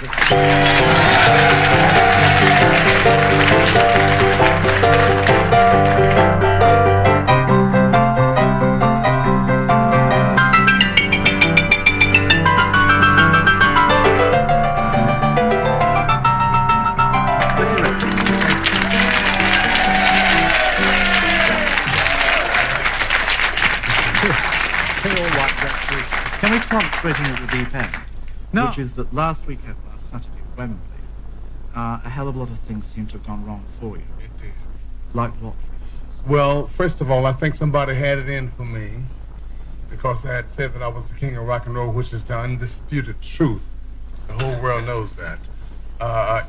Can we come straight in at the deep end? No. Which is that last Saturday at Wembley, a hell of a lot of things seem to have gone wrong for you. It did. Like what, for instance? Well, first of all, I think somebody had it in for me because I had said that I was the king of rock and roll, which is the undisputed truth. The whole world knows that.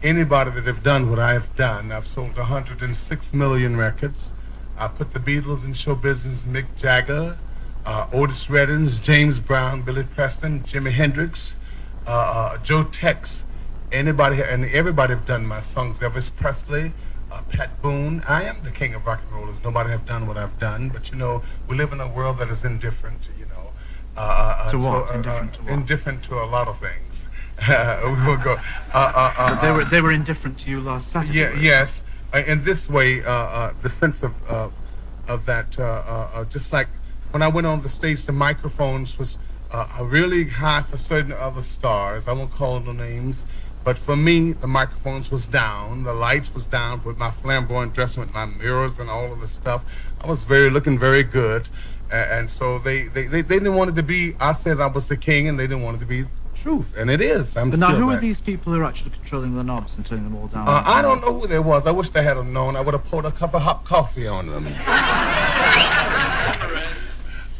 Anybody that have done what I have done, I've sold 106 million records. I put the Beatles in show business, Mick Jagger, Otis Redding, James Brown, Billy Preston, Jimi Hendrix, Joe Tex, anybody and everybody have done my songs. Elvis Presley, Pat Boone. I am the king of rock and rollers. Nobody have done what I've done, but you know, we live in a world that is indifferent. You know, to what? Indifferent to what? Indifferent to a lot of things. We will go. But they were indifferent to you last Saturday. Yeah. Yes. In this way, the sense of that, just like. When I went on the stage, the microphones was really high for certain other stars. I won't call no names, but for me, the microphones was down, the lights was down with my flamboyant dressing, with my mirrors and all of the stuff. I was looking very good, and so they didn't want it to be. I said I was the king, and they didn't want it to be truth, and it is. But now, who are these people who are actually controlling the knobs and turning them all down? I don't know who they was. I wish they had known. I would have poured a cup of hot coffee on them.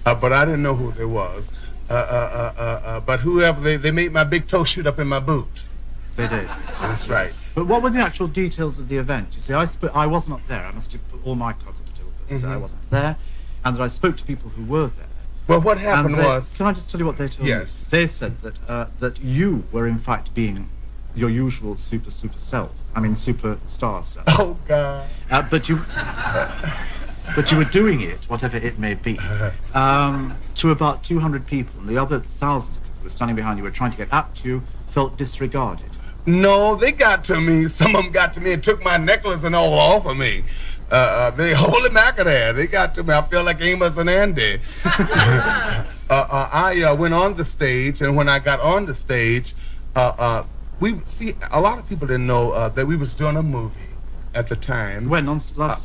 But I didn't know who they was. But whoever, they made my big toe shoot up in my boot. They did. That's right. But what were the actual details of the event? You see, I was not there. I must have put all my cards on the table because I wasn't there, and that I spoke to people who were there. Well, what happened was... Can I just tell you what they told me? Yes. They said that you were in fact being your usual super self. I mean, superstar self. Oh, God. But you were doing it, whatever it may be, to about 200 people, and the other thousands of people who were standing behind you, were trying to get at you, felt disregarded. No, they got to me. Some of them got to me and took my necklace and all off of me. They holy macadam. They got to me. I feel like Amos and Andy. I went on the stage, and when I got on the stage, a lot of people didn't know that we was doing a movie at the time. When on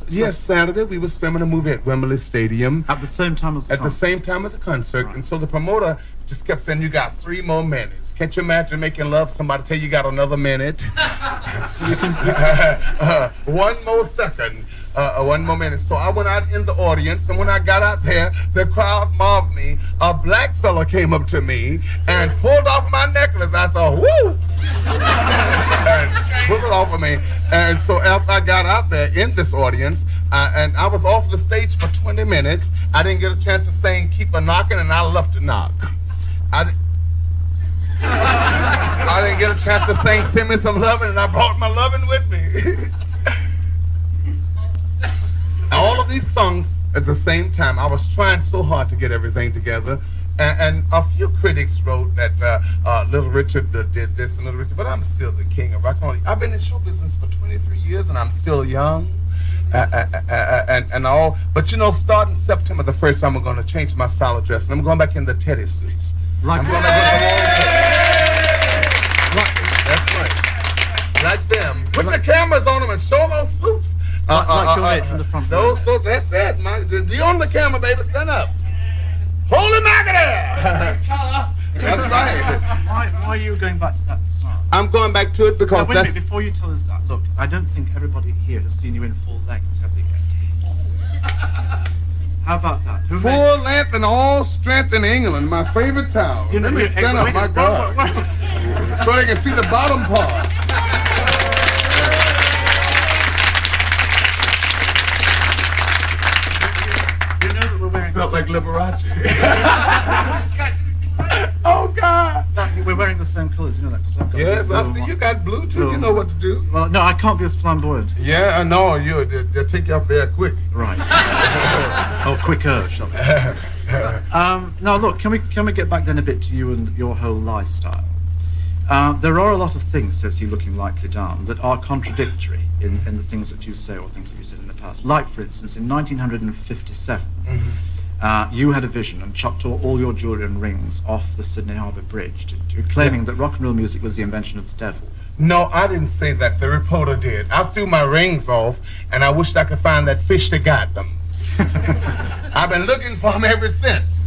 yes, Saturday we was filming a movie at Wembley Stadium. At the same time as the concert? At the same time as the concert, right. And so the promoter just kept saying, "You got 3 more minutes. Can't you imagine making love? Somebody tell you got another minute. 1 more second. 1 more minute." So I went out in the audience, and when I got out there, the crowd mobbed me. A black fella came up to me and pulled off my necklace. I said, "Woo!" and pulled it off of me. And so after I got out there in this audience, and I was off the stage for 20 minutes, I didn't get a chance to sing "Keep a Knockin'," and I love to knock. I didn't get a chance to sing "Send Me Some Lovin'," and I brought my lovin' with me. All of these songs at the same time. I was trying so hard to get everything together. And a few critics wrote that Little Richard did this and Little Richard, but I'm still the king of rock and roll. I've been in show business for 23 years and I'm still young. And all, but you know, starting September the 1st, I'm going to change my style of dress, and I'm going back in the teddy suits. Like I'm going to get the long teddy. Right, that's right. Like them. Put the cameras on them and show those suits. Like your mates in the front row. So that's it. You on the camera, baby. Stand up. Holy macadam! That's right. Why are you going back to that style? I'm going back to it because wait a minute, before you tell us that, look, I don't think everybody here has seen you in full length, have they yet? How about that? Full length and all strength in England, my favorite town. Let me stand up, my God. So they can see the bottom part. You know that we're wearing... Felt like Liberace. Oh, God. We're wearing the same colours, you know that? I've got yes, I see you got blue, too. You know what to do. Well, no, I can't be as flamboyant. Yeah, no, they'll take you up there quick. Right. Or quicker, shall we say. Now, look, can we get back then a bit to you and your whole lifestyle? There are a lot of things, says he, looking lightly down, that are contradictory in the things that you say or things that you said in the past. Like, for instance, in 1957, you had a vision and chucked all your jewelry and rings off the Sydney Harbour Bridge, claiming that rock and roll music was the invention of the devil. No, I didn't say that. The reporter did. I threw my rings off, and I wished I could find that fish that got them. I've been looking for him ever since.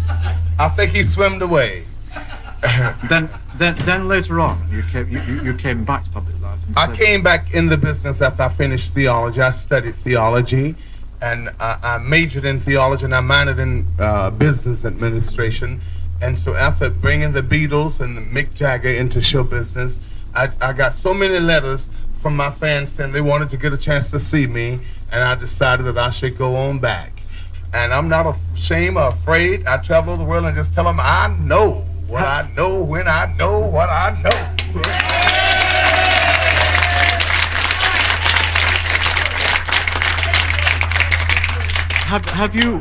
I think he swam away. Then later on, you came back to public life. I came back in the business after I finished theology. I studied theology, and I majored in theology, and I minored in business administration. And so after bringing the Beatles and the Mick Jagger into show business, I got so many letters from my fans saying they wanted to get a chance to see me, and I decided that I should go on back. And I'm not ashamed or afraid. I travel the world and just tell them I know what I know when I know what I know.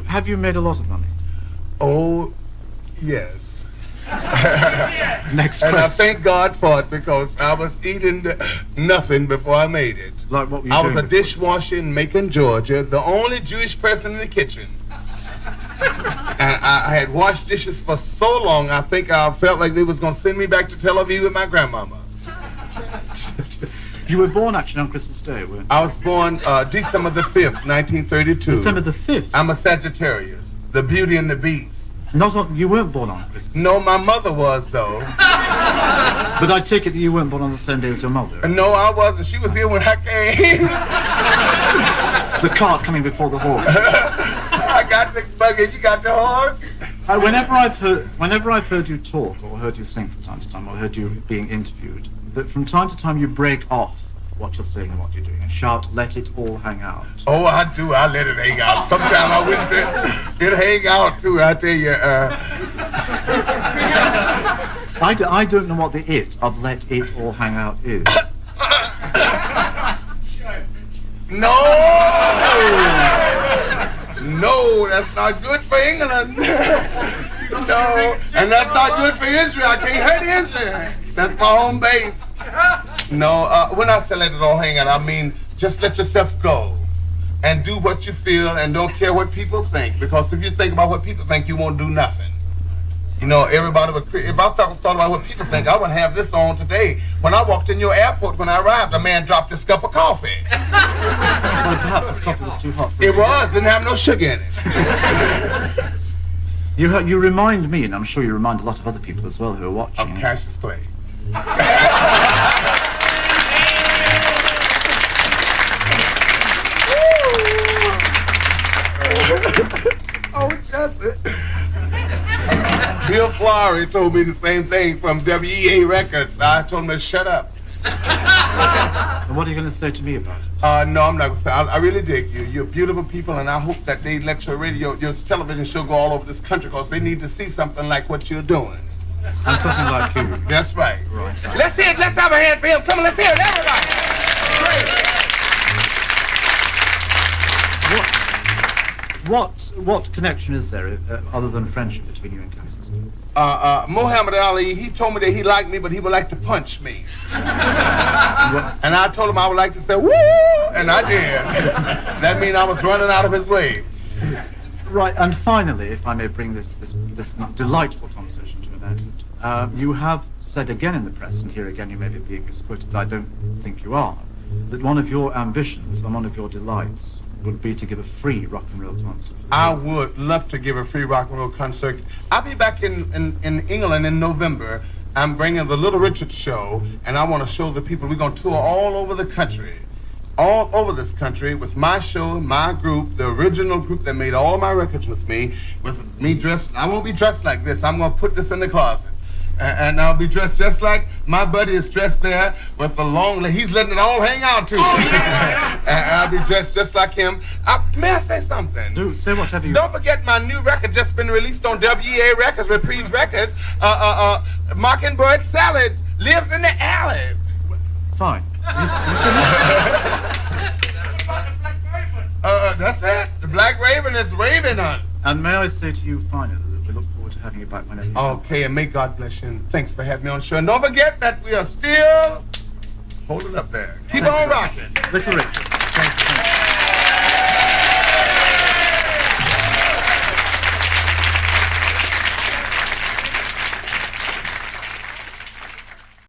Have you made a lot of money? Oh, yes. Next question. And I thank God for it, because I was eating nothing before I made it. Like what were you I was doing a dishwasher in Macon, Georgia, the only Jewish person in the kitchen. And I had washed dishes for so long, I think I felt like they was going to send me back to Tel Aviv with my grandmama. You were born actually on Christmas Day, weren't you? I was born December the 5th, 1932. December the 5th? I'm a Sagittarius, the Beauty and the Beast. You weren't born on Christmas Day? No, my mother was, though. But I take it that you weren't born on the same day as your mother? No, I wasn't. She was here when I came. The cart coming before the horse. I got the buggy, you got the horse? Whenever I've heard you talk, or heard you sing from time to time, or heard you being interviewed, that from time to time you break off what you're saying and what you're doing and shout, "Let it all hang out." Oh, I do. I let it hang out. Sometimes I wish that it hang out too. I tell you. I don't know what the "it" of "let it all hang out" is. No, that's not good for England. No, and that's not good for Israel. I can't hurt Israel. That's my home base. No, when I say let it all hang out, I mean just let yourself go and do what you feel and don't care what people think. Because if you think about what people think, you won't do nothing. You know, everybody would. If I thought about what people think, I wouldn't have this on today. When I walked in your airport, when I arrived, a man dropped his cup of coffee. Well, perhaps his coffee was too hot for you. It was. Didn't have no sugar in it. You remind me, and I'm sure you remind a lot of other people as well who are watching. Of Cassius Clay. Oh, Jesse. Bill Flowery told me the same thing from WEA Records. I told him to shut up. And what are you going to say to me about it? No, I'm not going to say. I really dig you. You're beautiful people, and I hope that they let your television show go all over this country, because they need to see something like what you're doing. And something like you. That's right. Right. Let's hear it. Let's have a hand for him. Come on, let's hear it, everybody. Great. What connection is there other than friendship between you and Cassius? Muhammad Ali, he told me that he liked me, but he would like to punch me. And I told him I would like to say, woo, and I did. That means I was running out of his way. Right, and finally, if I may bring this delightful conversation to an end, you have said again in the press, and here again you may be being misquoted, I don't think you are, that one of your ambitions and one of your delights would be to give a free rock and roll concert. I would love to give a free rock and roll concert. I'll be back in England in November. I'm bringing the Little Richard show, and I want to show the people. We're going to tour all over the country, all over this country, with my show, my group, the original group that made all of my records with me dressed. I won't be dressed like this. I'm going to put this in the closet. And I'll be dressed just like my buddy is dressed there with the long, he's letting it all hang out too. Oh, yeah. And I'll be dressed just like him. May I say something? Do, say whatever you... Don't forget my new record just been released on WEA Records, Reprise Records. Mockingbird Salad lives in the alley. Fine. That's it. The Black Raven is raving on. And may I say to you finally that we look forward to having you back whenever you Okay, and may God bless you. And thanks for having me on the show. And don't forget that we are still holding up there. Keep on rocking. Little Richard. Thank you.